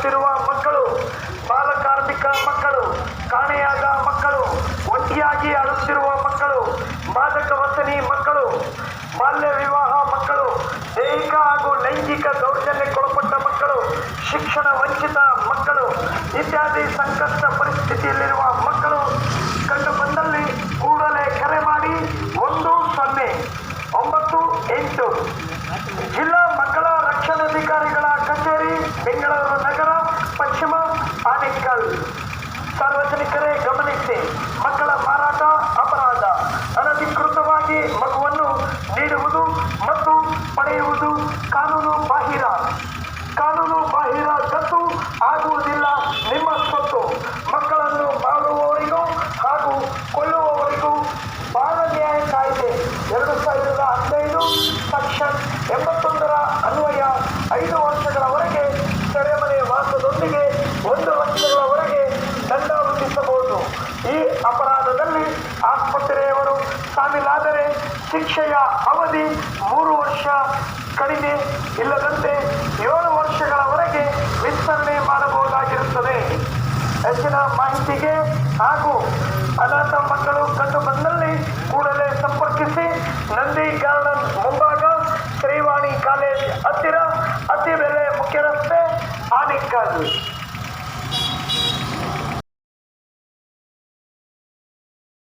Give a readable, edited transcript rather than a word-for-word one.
ಆಡುತ್ತಿರುವ ಮಕ್ಕಳು, ಬಾಲಕಾರ್ಮಿಕ ಮಕ್ಕಳು, ಕಾಣೆಯಾದ ಮಕ್ಕಳು, ಒಂಟಿಯಾಗಿ ಆಡುತ್ತಿರುವ ಮಕ್ಕಳು, ಮಾದಕ ವ್ಯಸನಿ ಮಕ್ಕಳು, ಬಾಲ್ಯ ವಿವಾಹ ಮಕ್ಕಳು, ದೈಹಿಕ ಹಾಗೂ ಲೈಂಗಿಕ ದೌರ್ಜನ್ಯಕ್ಕೊಳಪಟ್ಟ ಮಕ್ಕಳು, ಶಿಕ್ಷಣ ವಂಚಿತ ಮಕ್ಕಳು ಇತ್ಯಾದಿ ಸಂಕಷ್ಟ ಪರಿಸ್ಥಿತಿಯಲ್ಲಿರುವ ಮಕ್ಕಳು ಕಂಡು ಬಂದಲ್ಲಿ ಕೂಡಲೇ ಕರೆ ಮಾಡಿ 108 ಜಿಲ್ಲಾ ಮಕ್ಕಳ ರಕ್ಷಣಾಧಿಕಾರಿಗಳ ಕಚೇರಿ, ಬೆಂಗಳೂರು ನಗರ, ಪಶ್ಚಿಮ, ಆನೇಕಲ್. ಸಾರ್ವಜನಿಕರೇ ಗಮನಿಸಿ, ಮಕ್ಕಳ ಮಾರಾಟ ಅಪರಾಧ. ಅನಧಿಕೃತವಾಗಿ ಮಗುವನ್ನು ನೀಡುವುದು ಮತ್ತು ಪಡೆಯುವುದು ಕಾನೂನು ಬಾಹಿರ. ಕಾನೂನು ಬಾಹಿರ ದತ್ತು ಆಗುವುದಿಲ್ಲ ನಿಮ್ಮ ಸ್ವತ್ತು. ಮಕ್ಕಳನ್ನು ಮಾರುವವರಿಗೂ ಹಾಗೂ ಕೊಳ್ಳುವವರಿಗೂ ಬಾಲ ನ್ಯಾಯ ಕಾಯ್ದೆ 2015 ಸೆಕ್ಷನ್ 81 ಅನ್ವಯ 5 ವರ್ಷಗಳವರೆಗೆ ಸೆರೆಮನೆ ವಾಸದೊಂದಿಗೆ 1 ವರ್ಷಗಳವರೆಗೆ ದಂಡ ವಿಧಿಸಬಹುದು. ಈ ಅಪರಾಧದಲ್ಲಿ ಆಸ್ಪತ್ರೆಯವರು ಶಾಮೀಲಾದರೆ ಶಿಕ್ಷೆಯ ಅವಧಿ 3 ವರ್ಷ ಕಡಿಮೆ ಇಲ್ಲದಂತೆ 7 ವರ್ಷಗಳವರೆಗೆ ವಿಸ್ತರಣೆ ಮಾಡಬಹುದಾಗಿರುತ್ತದೆ. ಹೆಚ್ಚಿನ ಮಾಹಿತಿಗೆ ಹಾಗೂ ಅನಾಥ ಮಕ್ಕಳು ಕಂಡು ಬಂದಲ್ಲಿ ಕೂಡಲೇ ಸಂಪರ್ಕಿಸಿ. ನಂದಿ ಗಾರ್ಡನ್ ಮುಂಭಾಗ, ಶ್ರೀವಾಣಿ ಕಾಲೇಜ್ ಹತ್ತಿರ, ಅತಿಬೆಲೆ ಮುಖ್ಯ ರಸ್ತೆ, ಆನೇಕಲ್.